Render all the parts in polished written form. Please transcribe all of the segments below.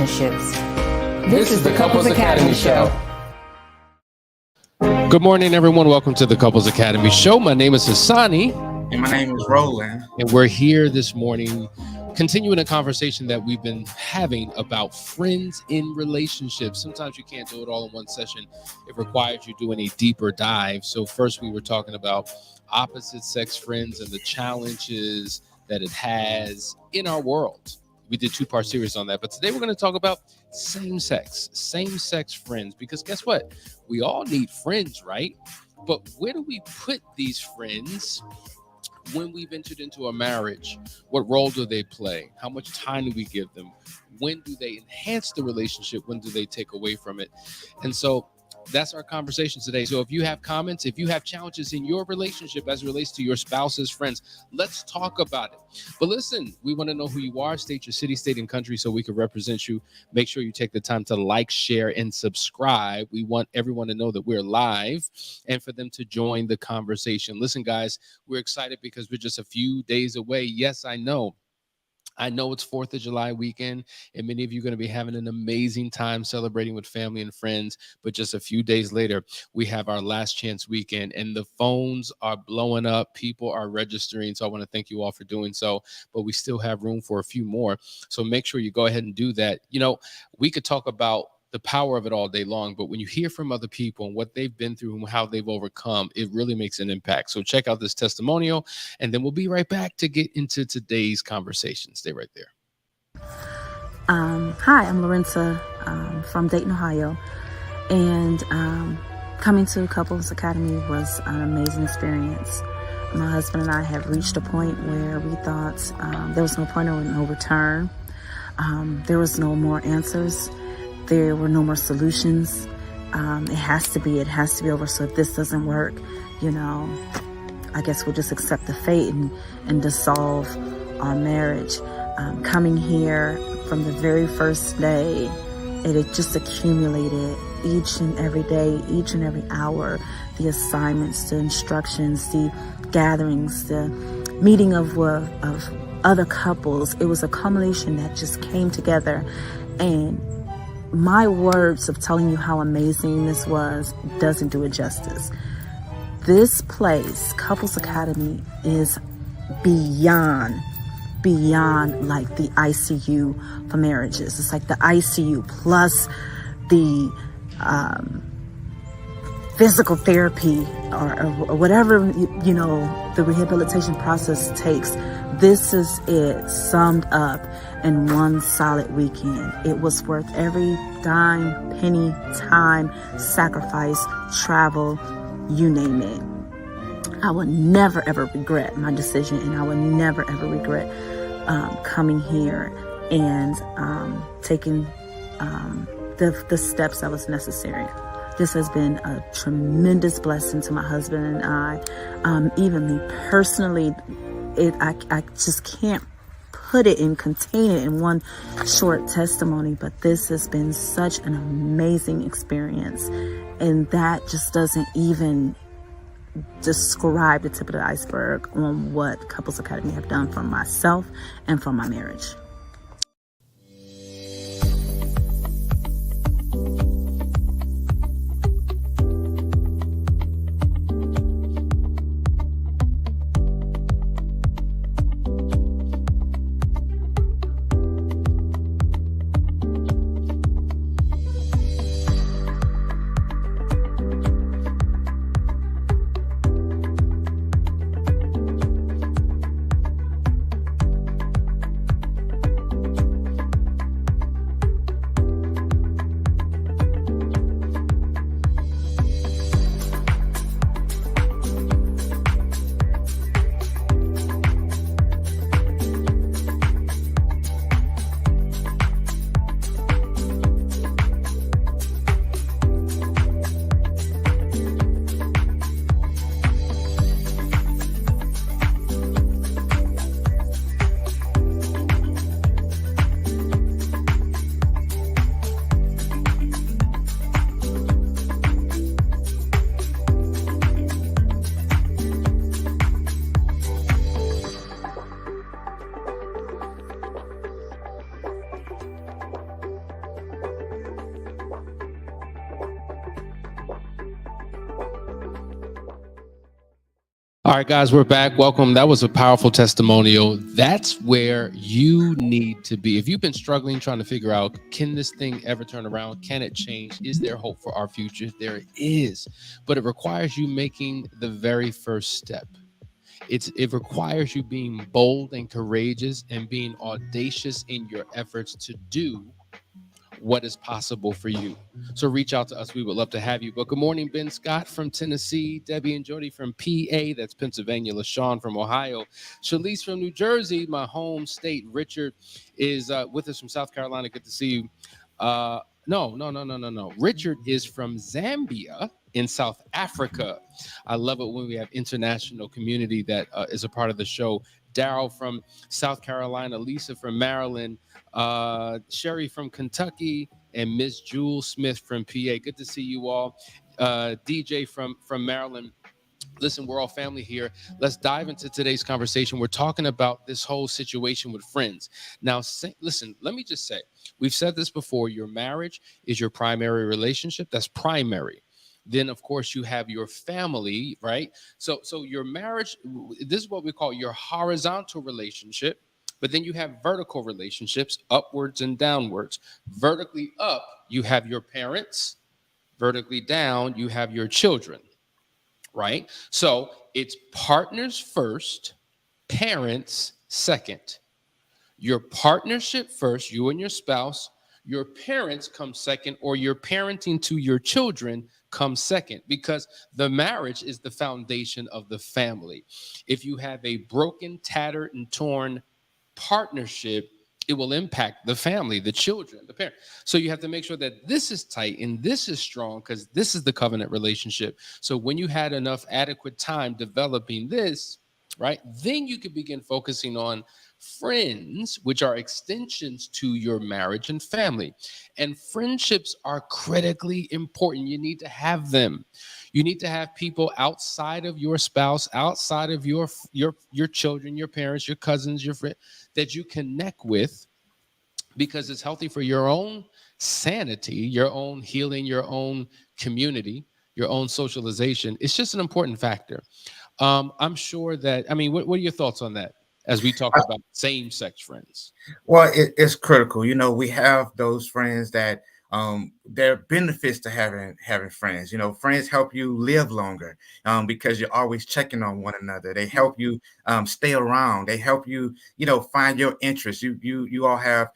relationships. This is the Couples Academy Show. Good morning, everyone. Welcome to the Couples Academy Show. My name is Hassani. And my name is Roland. And we're here this morning continuing a conversation that we've been having about friends in relationships. Sometimes you can't do it all in one session. It requires you doing a deeper dive. So first we were talking about opposite sex friends and the challenges that it has in our world. We did 2-part series on that, but today we're going to talk about same-sex friends, because guess what? We all need friends, right? But where do we put these friends when we've entered into a marriage? What role do they play? How much time do we give them? When do they enhance the relationship? When do they take away from it? And so that's our conversation today. So if you have comments, if you have challenges in your relationship as it relates to your spouse's friends, let's talk about it. But listen, we want to know who you are. State your city, state, and country so we can represent you. Make sure you take the time to like, share, and subscribe. We want everyone to know that we're live and for them to join the conversation. Listen, guys, we're excited because we're just a few days away. Yes, I know it's 4th of July weekend, and many of you are going to be having an amazing time celebrating with family and friends. But just a few days later, we have our last chance weekend, and the phones are blowing up. People are registering, so I want to thank you all for doing so. But we still have room for a few more, so make sure you go ahead and do that. You know, we could talk about the power of it all day long, but when you hear from other people and what they've been through and how they've overcome, it really makes an impact. So check out this testimonial, and then we'll be right back to get into today's conversation. Stay right there. Hi, I'm Lorenza from Dayton, Ohio, and coming to Couples Academy was an amazing experience. My husband and I have reached a point where we thought there was no point of no return. There was no more answers. There were no more solutions. It has to be over. So if this doesn't work, I guess we'll just accept the fate and dissolve our marriage. Coming here from the very first day, it had just accumulated each and every day, each and every hour, the assignments, the instructions, the gatherings, the meeting of other couples. It was a culmination that just came together, and my words of telling you how amazing this was doesn't do it justice. This place, Couples Academy, is beyond like the ICU for marriages. It's like the ICU plus the physical therapy or whatever, the rehabilitation process takes. This is it summed up in one solid weekend. It was worth every dime, penny, time, sacrifice, travel, you name it. I would never ever regret my decision, and I would never ever regret coming here and taking the steps that was necessary. This has been a tremendous blessing to my husband and I. Even me personally, I just can't put it and contain it in one short testimony, but this has been such an amazing experience, and that just doesn't even describe the tip of the iceberg on what Couples Academy have done for myself and for my marriage. All right, guys, we're back. Welcome. That was a powerful testimonial. That's where you need to be. If you've been struggling, trying to figure out, can this thing ever turn around? Can it change? Is there hope for our future? There is, but it requires you making the very first step. It requires you being bold and courageous and being audacious in your efforts to do what is possible for you. So reach out to us. We would love to have you. But good morning, Ben Scott from Tennessee, Debbie and Jody from PA, that's Pennsylvania, LaShawn from Ohio, Shalise from New Jersey, my home state. Richard is with us from South Carolina. Good to see you. No. Richard is from Zambia in South Africa. I love it when we have international community that is a part of the show. Daryl from South Carolina, Lisa from Maryland, Sherry from Kentucky, and Miss Jewel Smith from PA. Good to see you all. DJ from Maryland. Listen, we're all family here. Let's dive into today's conversation. We're talking about this whole situation with friends. Now, listen, let me just say, we've said this before. Your marriage is your primary relationship. That's primary. Then, of course, you have your family, right? So your marriage, this is what we call your horizontal relationship. But then you have vertical relationships, upwards and downwards. Vertically up, you have your parents. Vertically down, you have your children. Right? So it's partners first, parents second. Your partnership first, you and your spouse, your parents come second, or your parenting to your children comes second, because the marriage is the foundation of the family. If you have a broken, tattered, and torn partnership, it will impact the family, the children, the parent. So you have to make sure that this is tight and this is strong, because this is the covenant relationship. So when you had enough adequate time developing this, right, then you could begin focusing on friends, which are extensions to your marriage and family. And friendships are critically important. You need to have them. You need to have people outside of your spouse, outside of your children, your parents, your cousins, your friends, that you connect with, because it's healthy for your own sanity, your own healing, your own community, your own socialization. It's just an important factor. I'm sure that, I mean, what are your thoughts on that as we talk about same-sex friends? Well, it's critical. You know, we have those friends that there are benefits to having friends. You know, friends help you live longer because you're always checking on one another. They help you stay around. They help you, you know, find your interests. You all have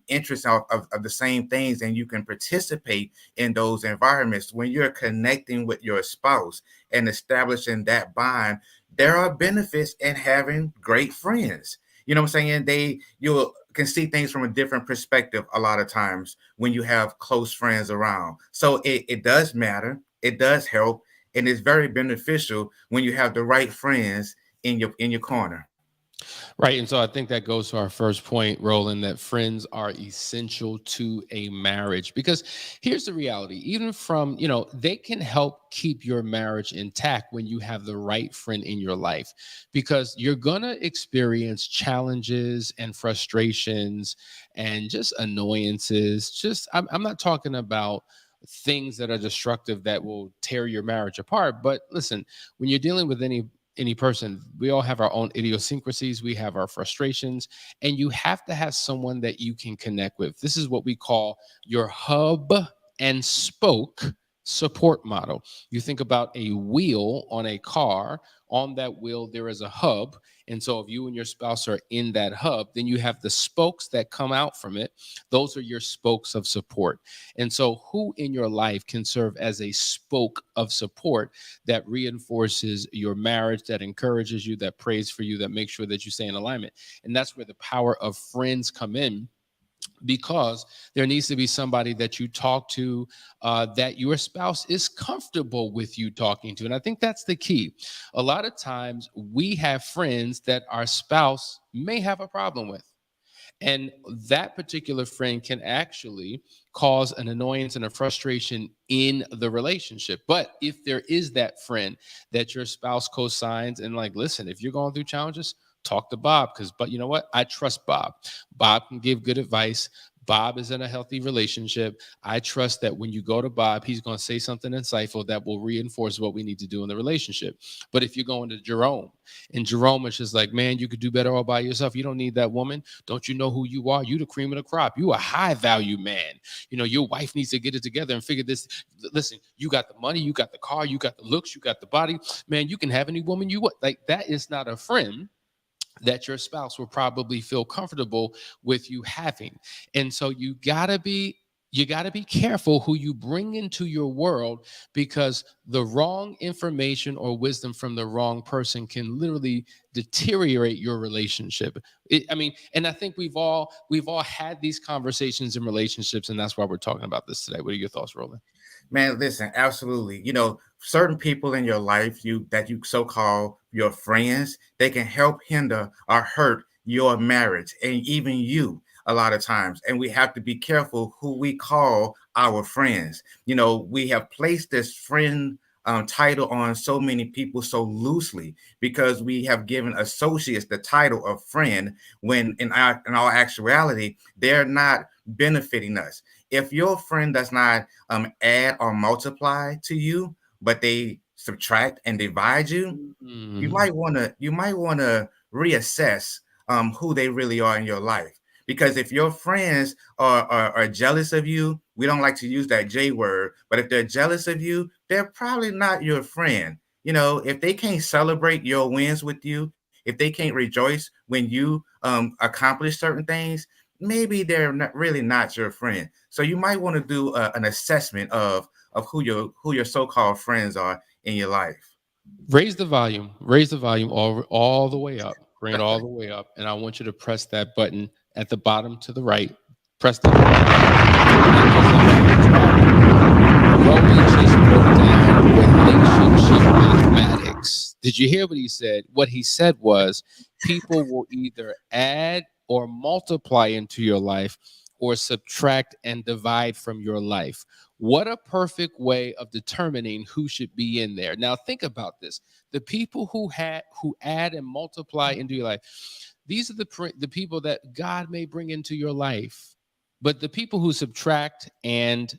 interests of the same things, and you can participate in those environments. When you're connecting with your spouse and establishing that bond, there are benefits in having great friends. You know what I'm saying? You can see things from a different perspective a lot of times when you have close friends around. So it does matter. It does help. And it's very beneficial when you have the right friends in your corner. Right. And so I think that goes to our first point, Roland, that friends are essential to a marriage, because here's the reality. Even from, you know, they can help keep your marriage intact when you have the right friend in your life, because you're going to experience challenges and frustrations and just annoyances. I'm not talking about things that are destructive that will tear your marriage apart. But listen, when you're dealing with any person, we all have our own idiosyncrasies, we have our frustrations, and you have to have someone that you can connect with. This is what we call your hub and spoke support model. You think about a wheel on a car. On that wheel, there is a hub. And so if you and your spouse are in that hub, then you have the spokes that come out from it. Those are your spokes of support. And so who in your life can serve as a spoke of support that reinforces your marriage, that encourages you, that prays for you, that makes sure that you stay in alignment? And that's where the power of friends come in, because there needs to be somebody that you talk to that your spouse is comfortable with you talking to. And I think that's the key. A lot of times we have friends that our spouse may have a problem with. And that particular friend can actually cause an annoyance and a frustration in the relationship. But if there is that friend that your spouse co-signs and like, listen, if you're going through challenges, talk to Bob, but you know what? I trust Bob. Bob can give good advice. Bob is in a healthy relationship. I trust that when you go to Bob, he's going to say something insightful that will reinforce what we need to do in the relationship. But if you're going to Jerome, and Jerome is just like, man, you could do better all by yourself. You don't need that woman. Don't you know who you are? You the cream of the crop. You a high value man. You know, your wife needs to get it together and figure this. Listen, you got the money, you got the car, you got the looks, you got the body. Man, you can have any woman you want. Like, that is not a friend that your spouse will probably feel comfortable with you having. And so you gotta be careful who you bring into your world, because the wrong information or wisdom from the wrong person can literally deteriorate your relationship. And I think we've all had these conversations in relationships, and that's why we're talking about this today. What are your thoughts, Roland? Man, listen, absolutely. You know, certain people in your life that you so-called your friends, they can help hinder or hurt your marriage and even you a lot of times. And we have to be careful who we call our friends. You know, we have placed this friend title on so many people so loosely because we have given associates the title of friend when in all actuality, they're not benefiting us. If your friend does not add or multiply to you, but they subtract and divide you, you might want to reassess who they really are in your life. Because if your friends are jealous of you, we don't like to use that J word, but if they're jealous of you, they're probably not your friend. You know, if they can't celebrate your wins with you, if they can't rejoice when you accomplish certain things, maybe they're really not your friend. So you might want to do an assessment of who your so-called friends are in your life. Raise the volume all the way up. Bring it all the way up. And I want you to press that button at the bottom to the right. Press the Roman just broke down relationship mathematics. Did you hear what he said? What he said was people will either add or multiply into your life or subtract and divide from your life. What a perfect way of determining who should be in there. Now think about this. The people who add and multiply into your life, these are the people that God may bring into your life. But the people who subtract and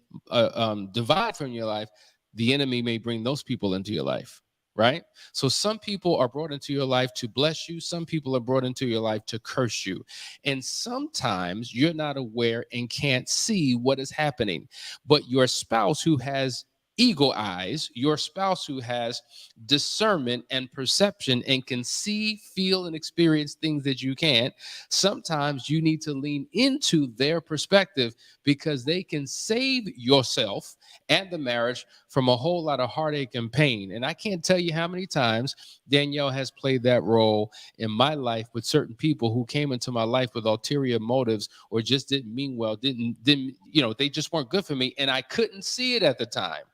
divide from your life, the enemy may bring those people into your life. Right? So some people are brought into your life to bless you. Some people are brought into your life to curse you. And sometimes you're not aware and can't see what is happening. But your spouse who has eagle eyes, your spouse who has discernment and perception and can see, feel, and experience things that you can't, sometimes you need to lean into their perspective because they can save yourself and the marriage from a whole lot of heartache and pain. And I can't tell you how many times Danielle has played that role in my life with certain people who came into my life with ulterior motives or just didn't mean well, didn't, they just weren't good for me. And I couldn't see it at the time.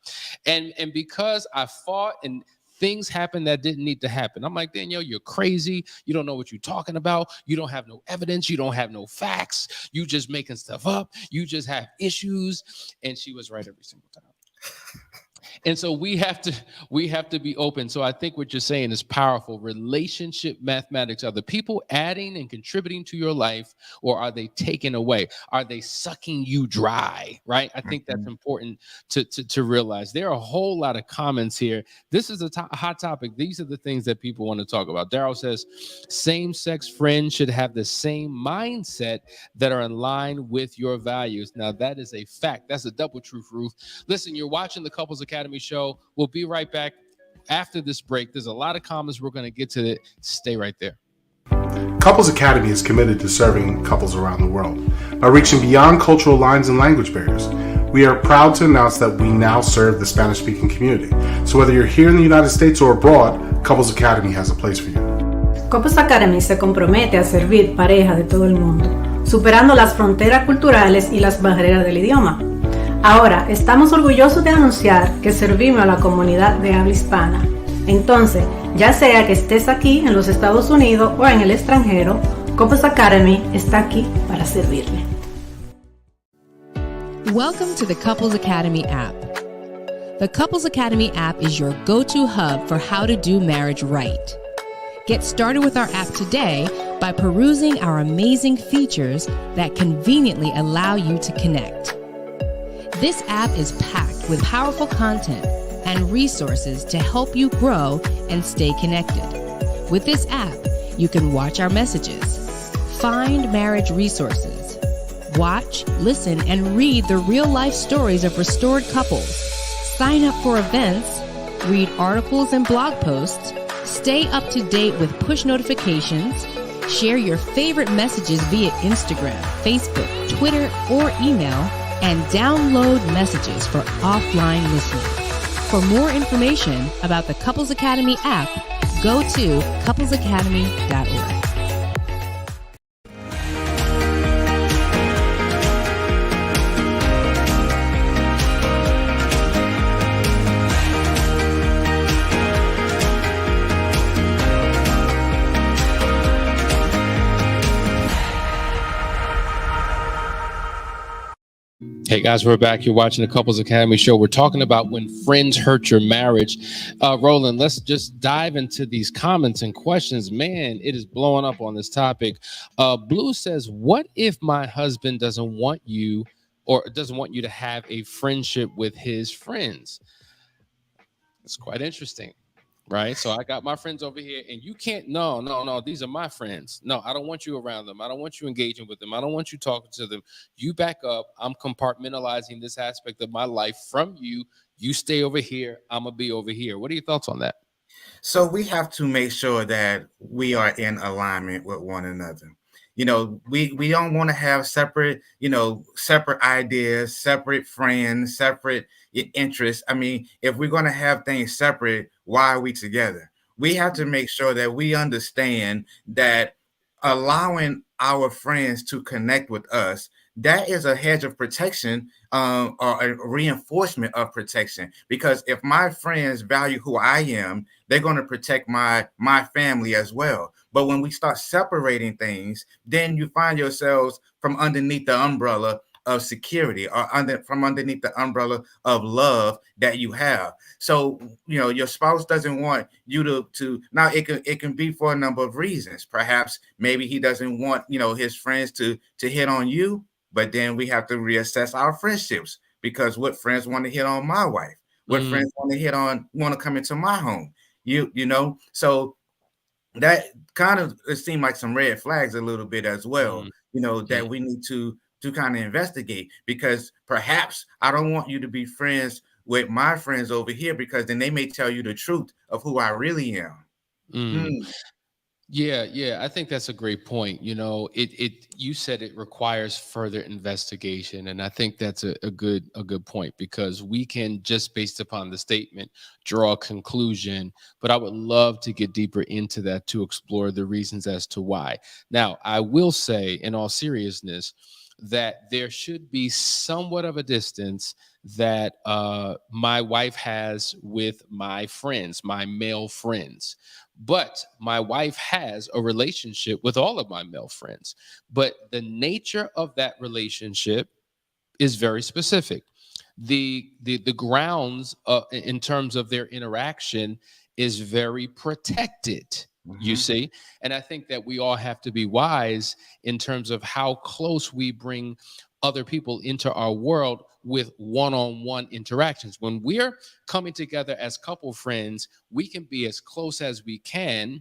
And because I fought and things happened that didn't need to happen. I'm like, Danielle, you're crazy. You don't know what you're talking about. You don't have no evidence. You don't have no facts. You just making stuff up. You just have issues. And she was right every single time. And so we have to be open. So I think what you're saying is powerful. Relationship mathematics. Are the people adding and contributing to your life, or are they taking away? Are they sucking you dry? Right? I think that's important to realize. There are a whole lot of comments here. This is a hot topic. These are the things that people want to talk about. Daryl says, same-sex friends should have the same mindset that are in line with your values. Now, that is a fact. That's a double truth, Ruth. Listen, you're watching the Couples Academy Show. We'll be right back after this break. There's a lot of comments. We're going to get to it. Stay right there. Couples Academy is committed to serving couples around the world by reaching beyond cultural lines and language barriers. We are proud to announce that we now serve the Spanish-speaking community. So whether you're here in the United States or abroad, Couples Academy has a place for you. Couples Academy se compromete a servir parejas de todo el mundo, superando las fronteras culturales y las barreras del idioma. Ahora, estamos orgullosos de anunciar que servimos a la comunidad de habla hispana. Entonces, ya sea que estés aquí en los Estados Unidos o en el extranjero, Couples Academy está aquí para servirle. Welcome to the Couples Academy app. The Couples Academy app is your go-to hub for how to do marriage right. Get started with our app today by perusing our amazing features that conveniently allow you to connect. This app is packed with powerful content and resources to help you grow and stay connected. With this app, you can watch our messages, find marriage resources, watch, listen, and read the real-life stories of restored couples, sign up for events, read articles and blog posts, stay up to date with push notifications, share your favorite messages via Instagram, Facebook, Twitter, or email, and download messages for offline listening. For more information about the Couples Academy app, go to couplesacademy.org. Hey guys, we're back. You're watching the Couples Academy show. We're talking about when friends hurt your marriage. Roland, let's just dive into these comments and questions. Man, it is blowing up on this topic. Blue says, what if my husband doesn't want you to have a friendship with his friends? It's quite interesting. Right. So I got my friends over here and you can't. No. These are my friends. No, I don't want you around them. I don't want you engaging with them. I don't want you talking to them. You back up. I'm compartmentalizing this aspect of my life from you. You stay over here. I'm going to be over here. What are your thoughts on that? So we have to make sure that we are in alignment with one another. We don't want to have separate ideas, separate friends, separate interests. I mean, if we're going to have things separate, why are we together? We have to make sure that we understand that allowing our friends to connect with us, that is a hedge of protection, or a reinforcement of protection. Because if my friends value who I am, they're going to protect my family as well. But when we start separating things, then you find yourselves from underneath the umbrella of security, or from underneath the umbrella of love that you have. So, your spouse doesn't want you to now it can be for a number of reasons. Perhaps maybe he doesn't want, his friends to hit on you, but then we have to reassess our friendships, because what friends want to hit on my wife? What friends want to come into my home? So that kind of, it seemed like some red flags a little bit as well, that we need to kind of investigate, because perhaps I don't want you to be friends with my friends over here, because then they may tell you the truth of who I really am. Yeah, I think that's a great point. You said it requires further investigation, and I think that's a good point, because we can, just based upon the statement, draw a conclusion, but I would love to get deeper into that to explore the reasons as to why. Now, I will say, in all seriousness, that there should be somewhat of a distance that my wife has with my friends, my male friends. But my wife has a relationship with all of my male friends. But the nature of that relationship is very specific. The grounds in terms of their interaction is very protected. You see, and I think that we all have to be wise in terms of how close we bring other people into our world with one-on-one interactions. When we're coming together as couple friends, we can be as close as we can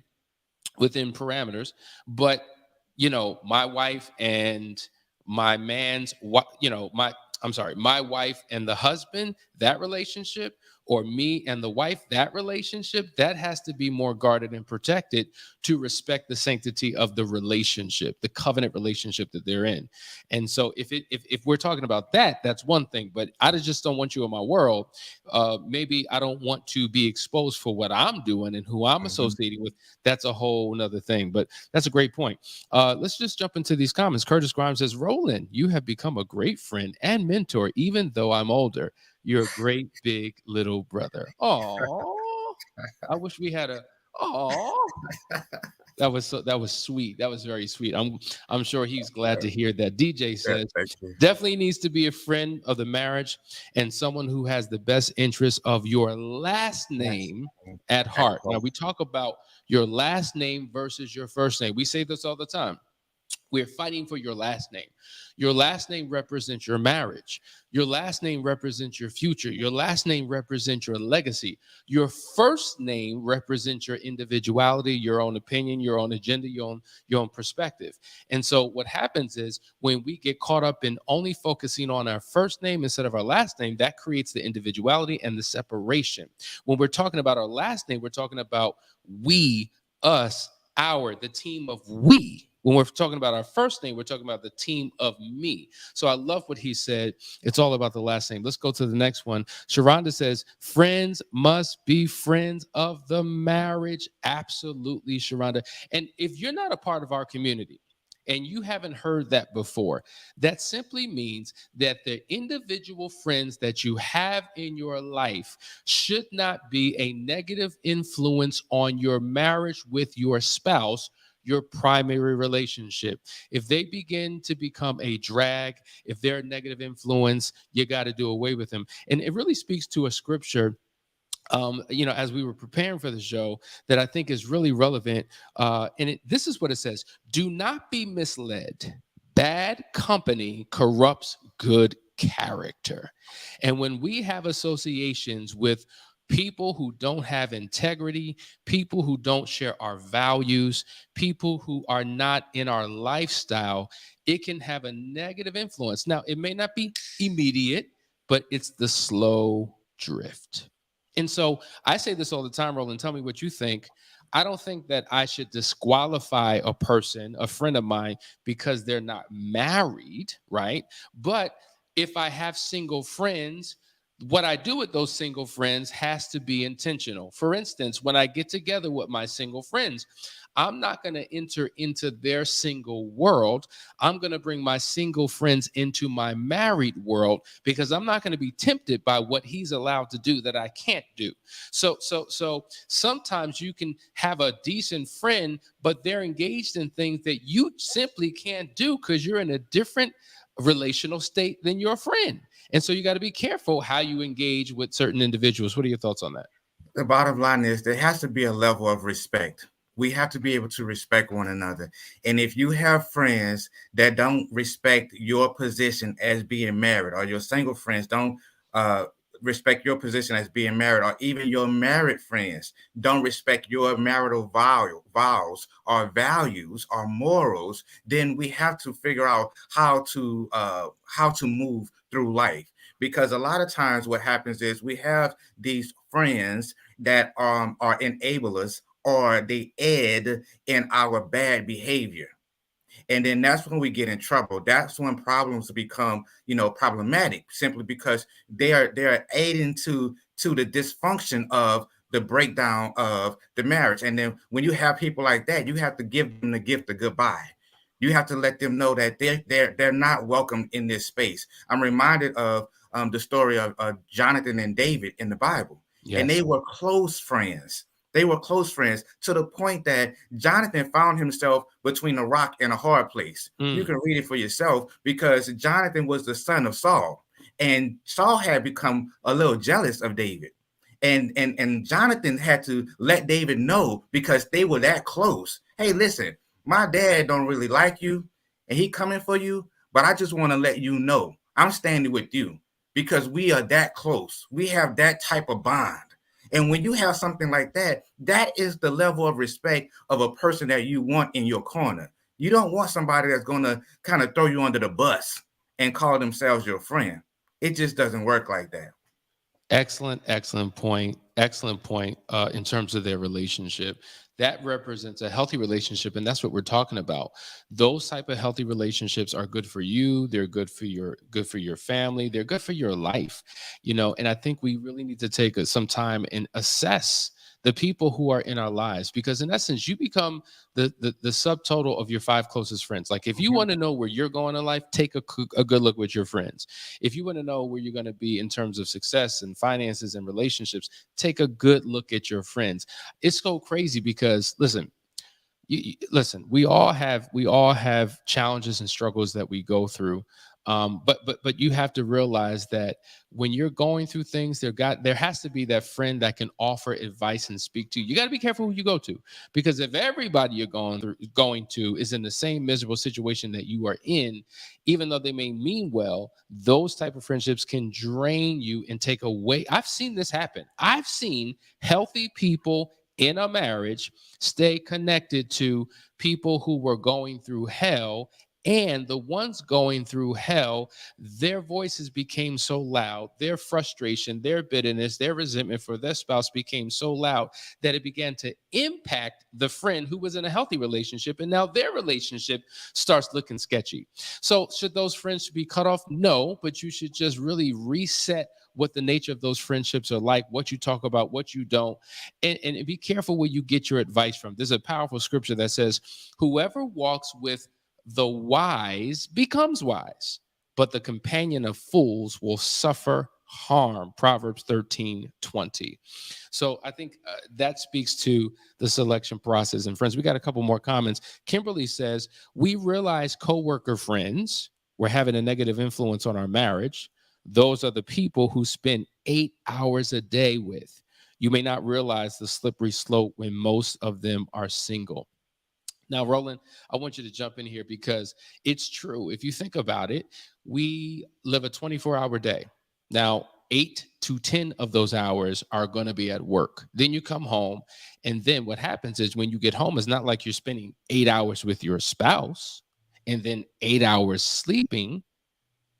within parameters, but my wife and my my wife and the husband, that relationship, or me and the wife, that relationship, that has to be more guarded and protected to respect the sanctity of the relationship, the covenant relationship that they're in. And so if we're talking about that, that's one thing, but I just don't want you in my world. Maybe I don't want to be exposed for what I'm doing and who I'm associating with. That's a whole nother thing, but that's a great point. Let's just jump into these comments. Curtis Grimes says, Roland, you have become a great friend and mentor, even though I'm older. You're a great big little brother. Oh, I wish we had a. Oh, That was sweet. That was very sweet. I'm sure he's glad to hear that. DJ Yeah, says thank you. definitely needs to be a friend of the marriage and someone who has the best interest of your last name at heart. Now we talk about your last name versus your first name. We say this all the time. We're fighting for your last name. Your last name represents your marriage. Your last name represents your future. Your last name represents your legacy. Your first name represents your individuality, your own opinion, your own agenda, your own perspective. And so what happens is when we get caught up in only focusing on our first name instead of our last name, that creates the individuality and the separation. When we're talking about our last name, we're talking about we, us, our, the team of we. When we're talking about our first name, we're talking about the team of me. So I love what he said. It's all about the last name. Let's go to the next one. Sharonda says, friends must be friends of the marriage. Absolutely, Sharonda. And if you're not a part of our community, and you haven't heard that before, that simply means that the individual friends that you have in your life should not be a negative influence on your marriage with your spouse, your primary relationship. If they begin to become a drag, if they're a negative influence, you got to do away with them. And it really speaks to a scripture as we were preparing for the show that I think is really relevant. This is what it says: do not be misled. Bad company corrupts good character. And when we have associations with people who don't have integrity, people who don't share our values, people who are not in our lifestyle, it can have a negative influence. Now, it may not be immediate, but it's the slow drift. And so I say this all the time, Roland, tell me what you think. I don't think that I should disqualify a person, a friend of mine, because they're not married, right? But if I have single friends, what I do with those single friends has to be intentional. For instance, when I get together with my single friends, I'm not going to enter into their single world. I'm going to bring my single friends into my married world because I'm not going to be tempted by what he's allowed to do that I can't do. So sometimes you can have a decent friend, but they're engaged in things that you simply can't do because you're in a different relational state than your friend. And so you got to be careful how you engage with certain individuals. What are your thoughts on that? The bottom line is there has to be a level of respect. We have to be able to respect one another. And if you have friends that don't respect your position as being married, or your single friends don't respect your position as being married, or even your married friends don't respect your marital vows or values or morals, then we have to figure out how to move through life. Because a lot of times what happens is we have these friends that are enablers, or they aid in our bad behavior. And then that's when we get in trouble. That's when problems become, problematic, simply because they're aiding to the dysfunction of the breakdown of the marriage. And then when you have people like that, you have to give them the gift of goodbye. You have to let them know that they're not welcome in this space. I'm reminded of the story of Jonathan and David in the Bible. Yes. And they were close friends. They were close friends to the point that Jonathan found himself between a rock and a hard place. You can read it for yourself, because Jonathan was the son of Saul, and Saul had become a little jealous of David. And Jonathan had to let David know, because they were that close. Hey, listen, my dad don't really like you, and he coming for you, but I just want to let you know I'm standing with you because we are that close. We have that type of bond. And when you have something like that, that is the level of respect of a person that you want in your corner. You don't want somebody that's going to kind of throw you under the bus and call themselves your friend. It just doesn't work like that. Excellent point. Excellent point in terms of their relationship. That represents a healthy relationship, and that's what we're talking about. Those type of healthy relationships are good for you. They're good for your family. They're good for your life, And I think we really need to take some time and assess the people who are in our lives, because in essence, you become the subtotal of your 5 closest friends. Like, if you want to know where you're going in life, take a good look with your friends. If you want to know where you're going to be in terms of success and finances and relationships, take a good look at your friends. It's so crazy because, listen, Listen, we all have challenges and struggles that we go through. But you have to realize that when you're going through things, there has to be that friend that can offer advice and speak to you. You got to be careful who you go to, because if everybody you're going to is in the same miserable situation that you are in, even though they may mean well, those type of friendships can drain you and take away. I've seen this happen. I've seen healthy people in a marriage stay connected to people who were going through hell, and the ones going through hell, their voices became so loud, their frustration, their bitterness, their resentment for their spouse became so loud that it began to impact the friend who was in a healthy relationship, and now their relationship starts looking sketchy. So should those friends be cut off? No, but you should just really reset what the nature of those friendships are like, what you talk about, what you don't, and be careful where you get your advice from. There's a powerful scripture that says, whoever walks with the wise becomes wise, but the companion of fools will suffer harm. Proverbs 13:20. So I think that speaks to the selection process. And friends, we got a couple more comments. Kimberly says, we realize coworker friends were having a negative influence on our marriage. Those are the people who spend 8 hours a day with. You may not realize the slippery slope when most of them are single. Now, Roland, I want you to jump in here because it's true. If you think about it, we live a 24-hour day. Now, 8 to 10 of those hours are going to be at work. Then you come home, and then what happens is when you get home, it's not like you're spending 8 hours with your spouse and then 8 hours sleeping.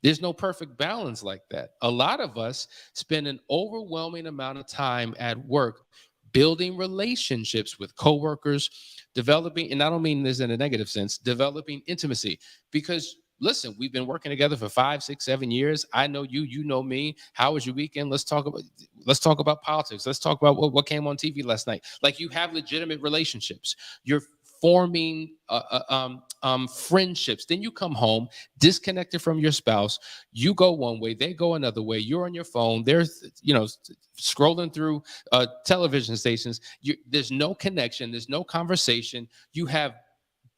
There's no perfect balance like that. A lot of us spend an overwhelming amount of time at work building relationships with coworkers, developing, and I don't mean this in a negative sense, developing intimacy. Because listen, we've been working together for 5, 6, 7 years. I know you, you know me. How was your weekend? Let's talk about politics. Let's talk about what came on TV last night. Like, you have legitimate relationships. You're forming friendships. Then you come home disconnected from your spouse. You go one way, they go another way. You're on your phone. There's, scrolling through television stations. There's no connection. There's no conversation. You have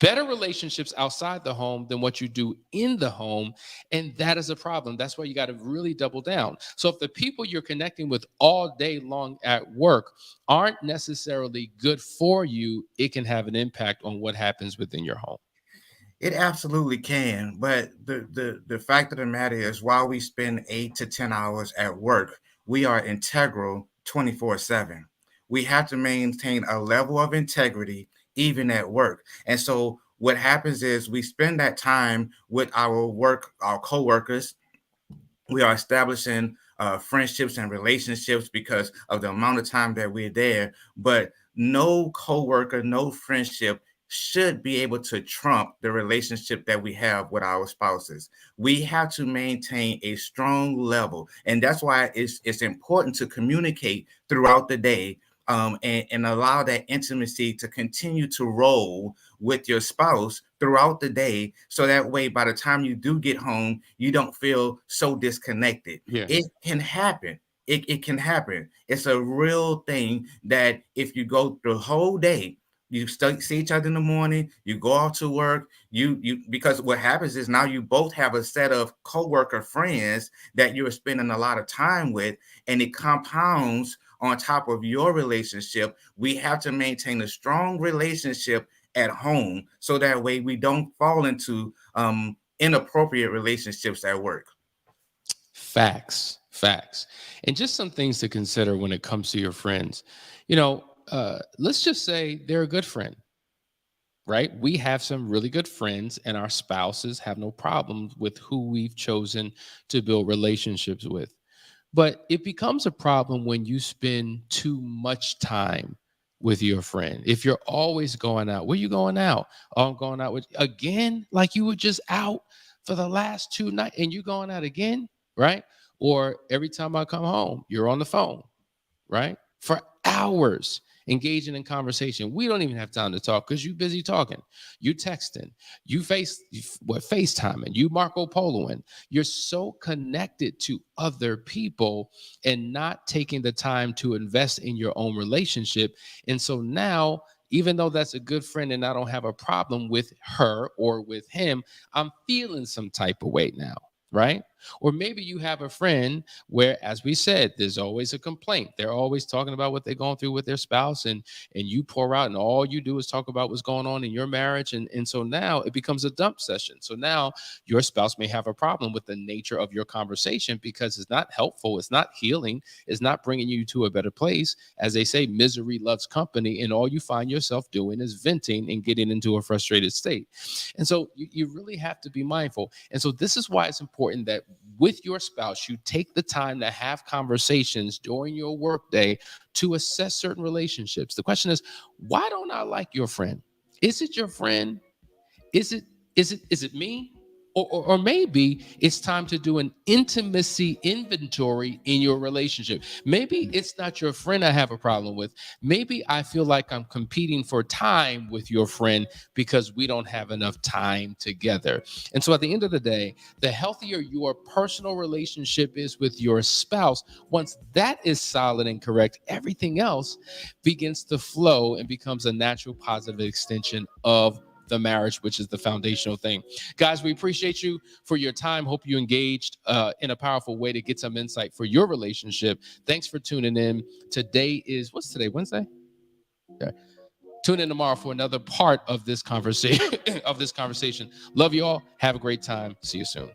better relationships outside the home than what you do in the home. And that is a problem. That's why you got to really double down. So if the people you're connecting with all day long at work aren't necessarily good for you, it can have an impact on what happens within your home. It absolutely can. But the fact of the matter is, while we spend 8 to 10 hours at work, we are integral 24/7. We have to maintain a level of integrity even at work. And so what happens is we spend that time with our coworkers. We are establishing friendships and relationships because of the amount of time that we're there. But no coworker, no friendship should be able to trump the relationship that we have with our spouses. We have to maintain a strong level. And that's why it's important to communicate throughout the day, and allow that intimacy to continue to roll with your spouse throughout the day. So that way, by the time you do get home, you don't feel so disconnected. Yes. It can happen. It can happen. It's a real thing that if you go the whole day, you see each other in the morning, you go off to work, because what happens is now you both have a set of coworker friends that you're spending a lot of time with, and it compounds on top of your relationship. We have to maintain a strong relationship at home so that way we don't fall into inappropriate relationships at work. Facts. And just some things to consider when it comes to your friends. Let's just say they're a good friend, right? We have some really good friends, and our spouses have no problems with who we've chosen to build relationships with. But it becomes a problem when you spend too much time with your friend. If you're always going out, where you going out? Oh, I'm going out with again, like you were just out for the last 2 nights and you going out again, right? Or every time I come home, you're on the phone, right? For hours engaging in conversation. We don't even have time to talk because you're busy talking. You texting, you FaceTiming, you Marco Poloing. You're so connected to other people and not taking the time to invest in your own relationship. And so now even though that's a good friend and I don't have a problem with her or with him, I'm feeling some type of way now, right? Or maybe you have a friend where, as we said, there's always a complaint. They're always talking about what they're going through with their spouse, and you pour out, and all you do is talk about what's going on in your marriage. And so now it becomes a dump session. So now your spouse may have a problem with the nature of your conversation because it's not helpful, it's not healing, it's not bringing you to a better place. As they say, misery loves company, and all you find yourself doing is venting and getting into a frustrated state. And so you really have to be mindful. And so this is why it's important that with your spouse, you take the time to have conversations during your workday to assess certain relationships. The question is, why don't I like your friend? Is it your friend? Is it me? Or maybe it's time to do an intimacy inventory in your relationship. Maybe it's not your friend I have a problem with. Maybe I feel like I'm competing for time with your friend because we don't have enough time together. And so at the end of the day, the healthier your personal relationship is with your spouse, once that is solid and correct, everything else begins to flow and becomes a natural positive extension of the marriage, which is the foundational thing. Guys, we appreciate you for your time. Hope you engaged in a powerful way to get some insight for your relationship. Thanks for tuning in. Today is, what's today, Wednesday? Okay. Tune in tomorrow for another part of this conversation. Love you all. Have a great time. See you soon.